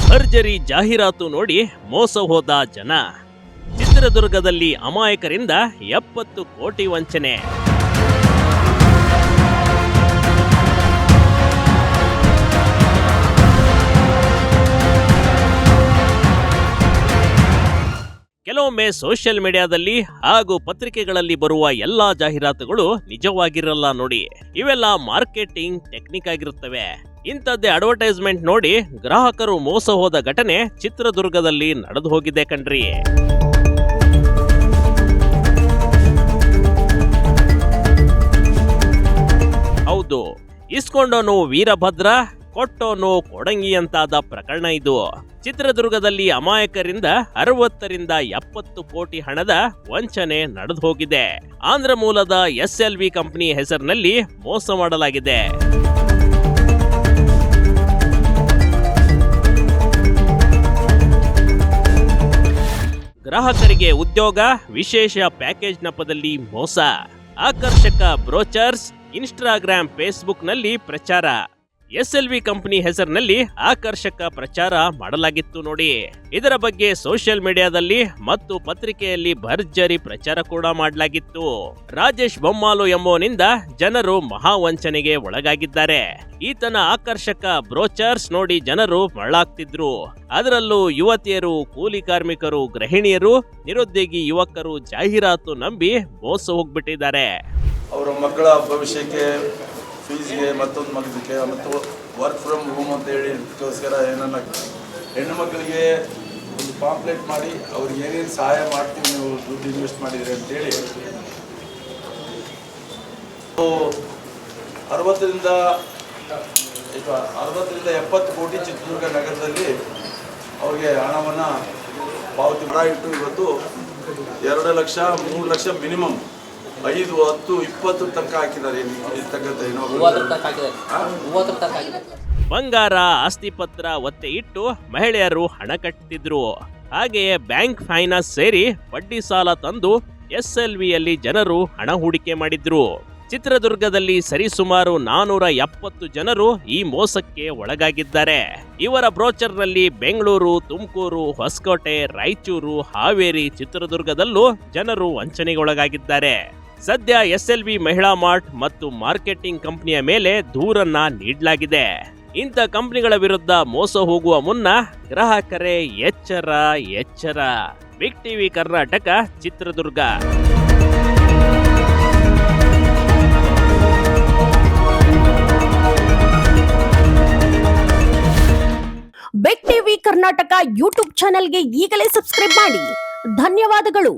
ಭರ್ಜರಿ ಜಾಹೀರಾತು ನೋಡಿ ಮೋಸ ಹೋದ ಜನ. ಚಿತ್ರದುರ್ಗದಲ್ಲಿ ಅಮಾಯಕರಿಂದ 70 ಕೋಟಿ ವಂಚನೆ. ಕೆಲವೊಮ್ಮೆ ಸೋಷಿಯಲ್ ಮೀಡಿಯಾದಲ್ಲಿ ಹಾಗೂ ಪತ್ರಿಕೆಗಳಲ್ಲಿ ಬರುವ ಎಲ್ಲಾ ಜಾಹೀರಾತುಗಳು ನಿಜವಾಗಿರಲ್ಲ ನೋಡಿ. ಇವೆಲ್ಲ ಮಾರ್ಕೆಟಿಂಗ್ ಟೆಕ್ನಿಕ್ ಆಗಿರುತ್ತವೆ. ಇಂಥದ್ದೇ ಅಡ್ವರ್ಟೈಸ್ಮೆಂಟ್ ನೋಡಿ ಗ್ರಾಹಕರು ಮೋಸ ಹೋದ ಘಟನೆ ಚಿತ್ರದುರ್ಗದಲ್ಲಿ ನಡೆದು ಹೋಗಿದೆ ಕಣ್ರಿ. ಹೌದು, ಇಸ್ಕೊಂಡೋನು ವೀರಭದ್ರ, ಕೊಟ್ಟೋನು ಕೊಡಂಗಿ ಅಂತಾದ ಪ್ರಕರಣ ಇದು. ಚಿತ್ರದುರ್ಗದಲ್ಲಿ ಅಮಾಯಕರಿಂದ 60ರಿಂದ 70 ಕೋಟಿ ಹಣದ ವಂಚನೆ ನಡೆದು ಹೋಗಿದೆ. ಆಂಧ್ರ ಮೂಲದ SLV ಕಂಪನಿ ಹೆಸರಿನಲ್ಲಿ ಮೋಸ ಮಾಡಲಾಗಿದೆ. ಗ್ರಾಹಕರಿಗೆ ಉದ್ಯೋಗ, ವಿಶೇಷ ಪ್ಯಾಕೇಜ್ ನೆಪದಲ್ಲಿ ಮೋಸ. ಆಕರ್ಷಕ ಬ್ರೋಚರ್ಸ್, ಇನ್ಸ್ಟಾಗ್ರಾಮ್, ಫೇಸ್ಬುಕ್ನಲ್ಲಿ ಪ್ರಚಾರ. SLV ಕಂಪನಿ ಹೆಸರಿನಲ್ಲಿ ಆಕರ್ಷಕ ಪ್ರಚಾರ ಮಾಡಲಾಗಿತ್ತು ನೋಡಿ. ಇದರ ಬಗ್ಗೆ ಸೋಷಿಯಲ್ ಮೀಡಿಯಾದಲ್ಲಿ ಮತ್ತು ಪತ್ರಿಕೆಯಲ್ಲಿ ಭರ್ಜರಿ ಪ್ರಚಾರ ಕೂಡ ಮಾಡಲಾಗಿತ್ತು. ರಾಜೇಶ್ ಬೊಮ್ಮಾಲು ಎಂಬುವನಿಂದ ಜನರು ಮಹಾವಂಚನೆಗೆ ಒಳಗಾಗಿದ್ದಾರೆ. ಈತನ ಆಕರ್ಷಕ ಬ್ರೋಚರ್ಸ್ ನೋಡಿ ಜನರು ಮರಳಾಗ್ತಿದ್ರು. ಅದರಲ್ಲೂ ಯುವತಿಯರು, ಕೂಲಿ ಕಾರ್ಮಿಕರು, ಗೃಹಿಣಿಯರು, ನಿರುದ್ಯೋಗಿ ಯುವಕರು ಜಾಹೀರಾತು ನಂಬಿ ಮೋಸ ಹೋಗ್ಬಿಟ್ಟಿದ್ದಾರೆ. ಅವರ ಮಕ್ಕಳ ಭವಿಷ್ಯಕ್ಕೆ, ಫೀಸ್ಗೆ, ಮತ್ತೊಂದು ಮಗದಕ್ಕೆ ಮತ್ತು ವರ್ಕ್ ಫ್ರಮ್ ಹೋಮ್ ಅಂತ ಹೇಳಿ ಅದಕ್ಕೋಸ್ಕರ ಏನನ್ನ ಹೆಣ್ಣು ಮಕ್ಕಳಿಗೆ ಒಂದು ಪಾಂಪ್ಲೆಟ್ ಮಾಡಿ ಅವ್ರಿಗೆ ಏನೇನು ಸಹಾಯ ಮಾಡ್ತೀವಿ ನೀವು ದುಡ್ಡು ಇನ್ವೆಸ್ಟ್ ಮಾಡಿದ್ರಿ ಅಂತೇಳಿ 60ರಿಂದ 70 ಕೋಟಿ ಚಿತ್ರದುರ್ಗ ನಗರದಲ್ಲಿ ಅವ್ರಿಗೆ ಹಣವನ್ನು ಪಾವತಿ ಇಟ್ಟು ಇವತ್ತು 2 ಲಕ್ಷ 3 ಲಕ್ಷ ಮಿನಿಮಮ್ 5, 10, 20 ತನಕ ಹಾಕಿದ್ದಾರೆ. ಬಂಗಾರ, ಆಸ್ತಿ ಪತ್ರ ಒತ್ತೆ ಇಟ್ಟು ಮಹಿಳೆಯರು ಹಣ ಕಟ್ಟಿದ್ರು. ಹಾಗೆಯೇ ಬ್ಯಾಂಕ್ ಫೈನಾನ್ಸ್ ಸೇರಿ ಬಡ್ಡಿ ಸಾಲ ತಂದು SLVಯಲ್ಲಿ ಜನರು ಹಣ ಹೂಡಿಕೆ ಮಾಡಿದ್ರು. ಚಿತ್ರದುರ್ಗದಲ್ಲಿ ಸರಿಸುಮಾರು 470 ಜನರು ಈ ಮೋಸಕ್ಕೆ ಒಳಗಾಗಿದ್ದಾರೆ. ಇವರ ಬ್ರೋಚರ್ನಲ್ಲಿ ಬೆಂಗಳೂರು, ತುಮಕೂರು, ಹೊಸಕೋಟೆ, ರಾಯಚೂರು, ಹಾವೇರಿ, ಚಿತ್ರದುರ್ಗದಲ್ಲೂ ಜನರು ವಂಚನೆಗೊಳಗಾಗಿದ್ದಾರೆ. ಸದ್ಯ SLV ಮಹಿಳಾ ಮಾರ್ಟ್ ಮತ್ತು ಮಾರ್ಕೆಟಿಂಗ್ ಕಂಪನಿಯ ಮೇಲೆ ದೂರನ್ನ ನೀಡಲಾಗಿದೆ. ಇಂಥ ಕಂಪನಿಗಳ ವಿರುದ್ಧ ಮೋಸ ಹೋಗುವ ಮುನ್ನ ಗ್ರಾಹಕರೇ ಎಚ್ಚರ ಎಚ್ಚರ. Big TV Karnataka, Chitradurga. Big TV Karnataka YouTube ಚಾನೆಲ್ಗೆ ಈಗಲೇ ಸಬ್ಸ್ಕ್ರೈಬ್ ಮಾಡಿ. ಧನ್ಯವಾದಗಳು.